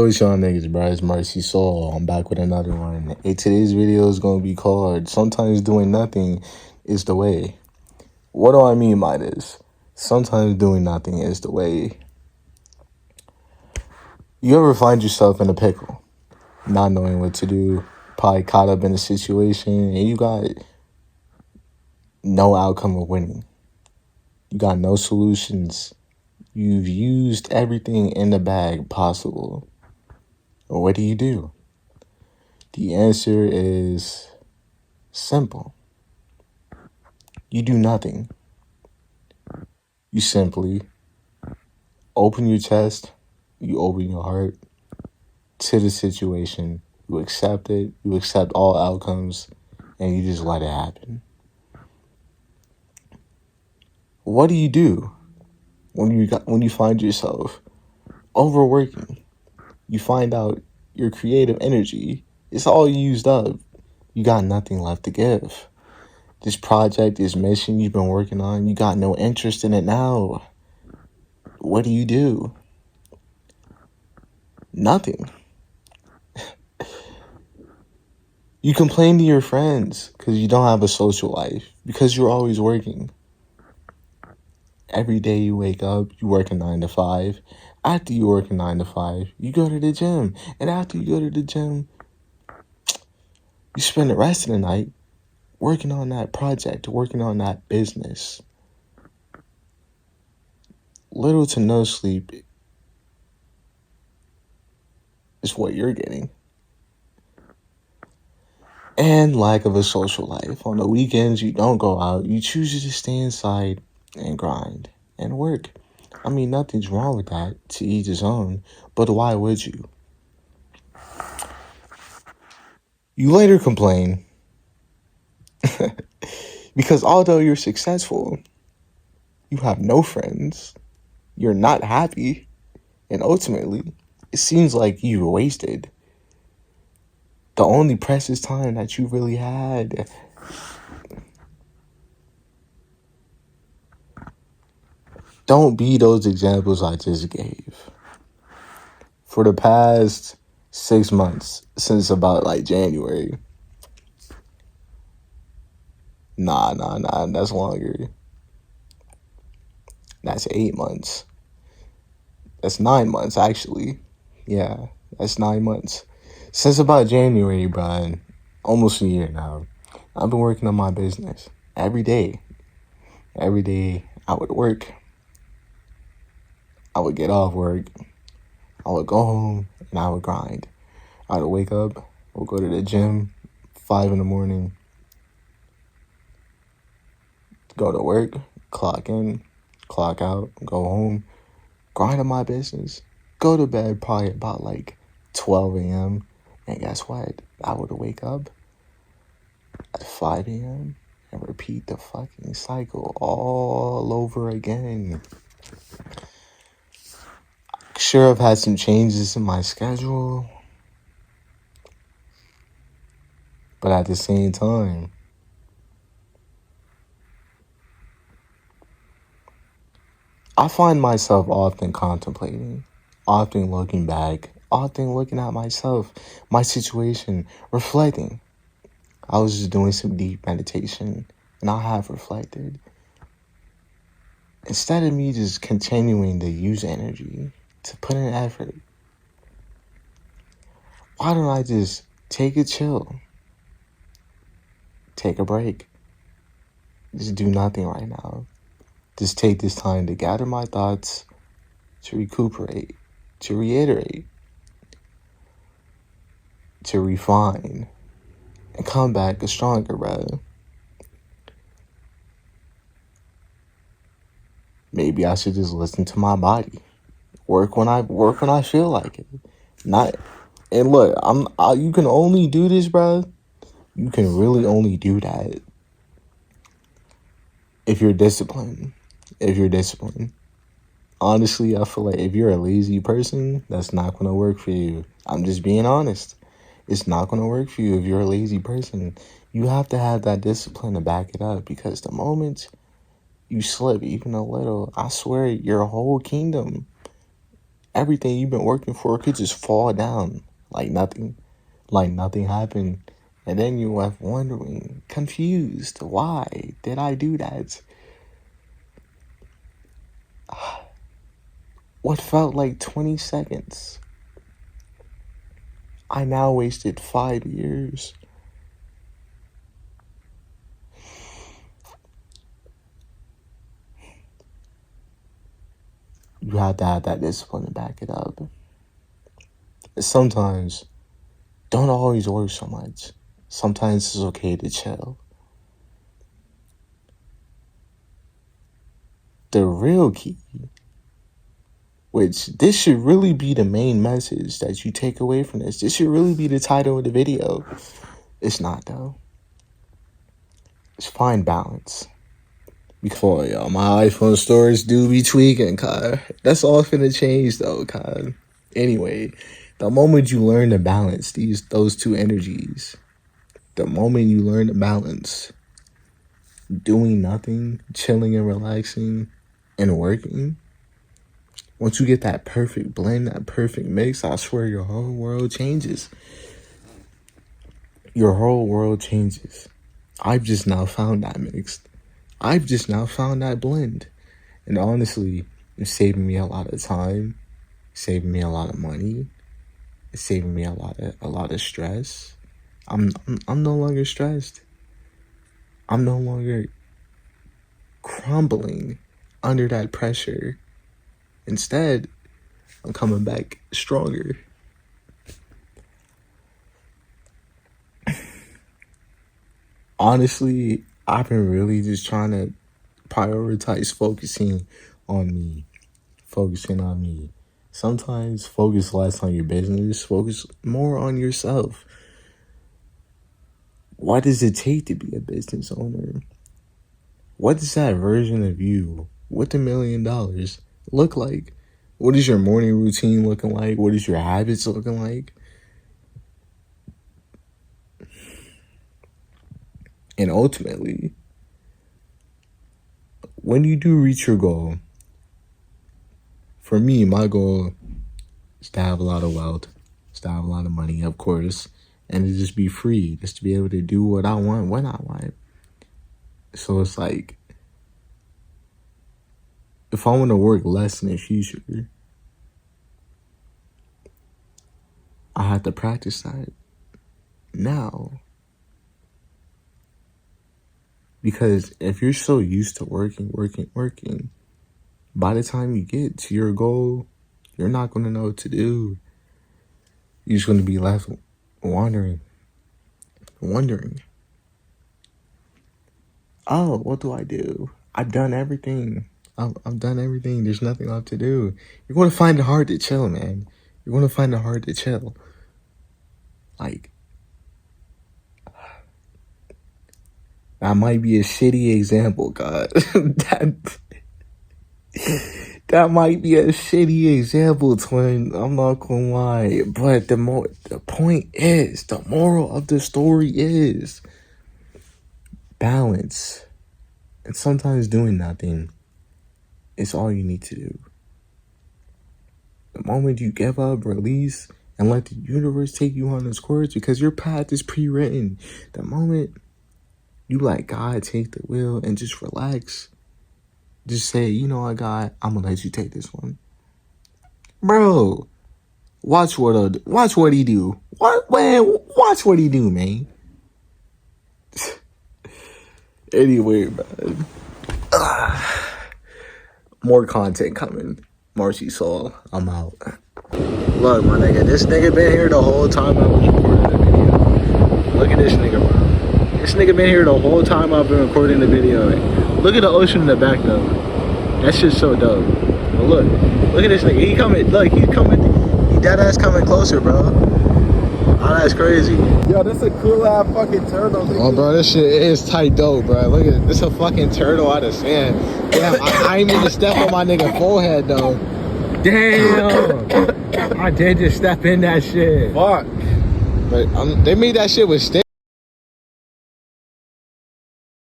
What's y'all niggas, bro? It's Mercy Soul. I'm back with another one. Hey, today's video is going to be called Sometimes Doing Nothing is the Way. What do I mean by this? Sometimes doing nothing is the way. You ever find yourself in a pickle, not knowing what to do, probably caught up in a situation, and you got no outcome of winning. You got no solutions. You've used everything in the bag possible. What do you do? The answer is simple. You do nothing. You simply open your chest, you open your heart to the situation, you accept it, you accept all outcomes, and you just let it happen. What do you do when you find yourself overworking? You find out your creative energy is all used up. You got nothing left to give. This project, this mission you've been working on, you got no interest in it now. What do you do? Nothing. You complain to your friends because you don't have a social life, because you're always working. Every day you wake up, you work a 9 to 5. After you work a 9 to 5, you go to the gym. And after you go to the gym, you spend the rest of the night working on that project, working on that business. Little to no sleep is what you're getting. And lack of a social life. On the weekends, you don't go out. You choose to stay inside and grind and work. I mean, nothing's wrong with that, to each his own, but why would you? You later complain because although you're successful, you have no friends, you're not happy, and ultimately, it seems like you wasted the only precious time that you really had. Don't be those examples I just gave. For the past 6 months, since about January. Nah, that's longer. That's 8 months. That's 9 months, actually. Yeah, that's 9 months. Since about January, Brian, almost a year now, I've been working on my business every day. Every day I would work. I would get off work. I would go home and I would grind. I would wake up, I would go to the gym, 5 in the morning, go to work, clock in, clock out, go home, grind on my business, go to bed probably about 12 a.m. And guess what? I would wake up at 5 a.m. and repeat the fucking cycle all over again. Sure, I've had some changes in my schedule, but at the same time, I find myself often contemplating, often looking back, often looking at myself, my situation, reflecting. I was just doing some deep meditation, and I have reflected. Instead of me just continuing to use energy, to put in effort, why don't I just take a chill, take a break, just do nothing right now. Just take this time to gather my thoughts, to recuperate, to reiterate, to refine, and come back a stronger, brother. Maybe I should just listen to my body. Work when I feel like it. Not and look, you can only do this, bro. You can really only do that if you're disciplined. Honestly, I feel like if you're a lazy person, that's not going to work for you. I'm just being honest. It's not going to work for you if you're a lazy person. You have to have that discipline to back it up, because the moment you slip even a little, I swear your whole kingdom, everything you've been working for could just fall down like nothing happened. And then you left wondering, confused, why did I do that? What felt like 20 seconds, I now wasted 5 years. You have to have that discipline to back it up. Sometimes, don't always work so much. Sometimes it's okay to chill. The real key, which this should really be the main message that you take away from this. This should really be the title of the video. It's not, though. It's find balance. Before, y'all, my iPhone storage do be tweaking, Kai. That's all finna change, though, Kai. Anyway, the moment you learn to balance those two energies, the moment you learn to balance doing nothing, chilling and relaxing, and working, once you get that perfect blend, that perfect mix, I swear your whole world changes. Your whole world changes. I've just now found that mix. I've just now found that blend. And honestly, it's saving me a lot of time, saving me a lot of money, it's saving me a lot of stress. I'm no longer stressed. I'm no longer crumbling under that pressure. Instead, I'm coming back stronger. Honestly, I've been really just trying to prioritize focusing on me. Sometimes focus less on your business, focus more on yourself. What does it take to be a business owner? What does that version of you with $1 million look like? What is your morning routine looking like? What is your habits looking like? And ultimately, when you do reach your goal, for me, my goal is to have a lot of wealth, is to have a lot of money, of course, and to just be free, just to be able to do what I want when I want. So it's like, if I want to work less in the future, I have to practice that now. Because if you're so used to working, by the time you get to your goal, you're not going to know what to do. You're just going to be left wondering. Oh, what do I do? I've done everything. I've done everything. There's nothing left to do. You're going to find it hard to chill, man. You're going to find it hard to chill. Like, that might be a shitty example, God. That might be a shitty example, twin. I'm not gonna lie. But the point is, the moral of the story is balance. And sometimes doing nothing is all you need to do. The moment you give up, release, and let the universe take you on this course, because your path is pre-written. The moment you let God take the wheel and just relax, just say, you know what, God, I'm gonna let you take this one. Bro, watch what he do. Watch what he do, man. Anyway, man. More content coming. Marcy Soul, I'm out. Look, my nigga, this nigga been here the whole time I was recording the video. Look at this nigga, bro. This nigga been here the whole time I've been recording the video. Look at the ocean in the back, though. That shit's so dope. But look at this nigga. He dead ass coming closer, bro. Oh, that's crazy. Yo, this a cool ass fucking turtle. Oh, bro, this shit is tight dope, bro. Look at this, a fucking turtle out of sand. Damn, I ain't mean to step on my nigga forehead, though. Damn. I did just step in that shit. Fuck. But they made that shit with sticks.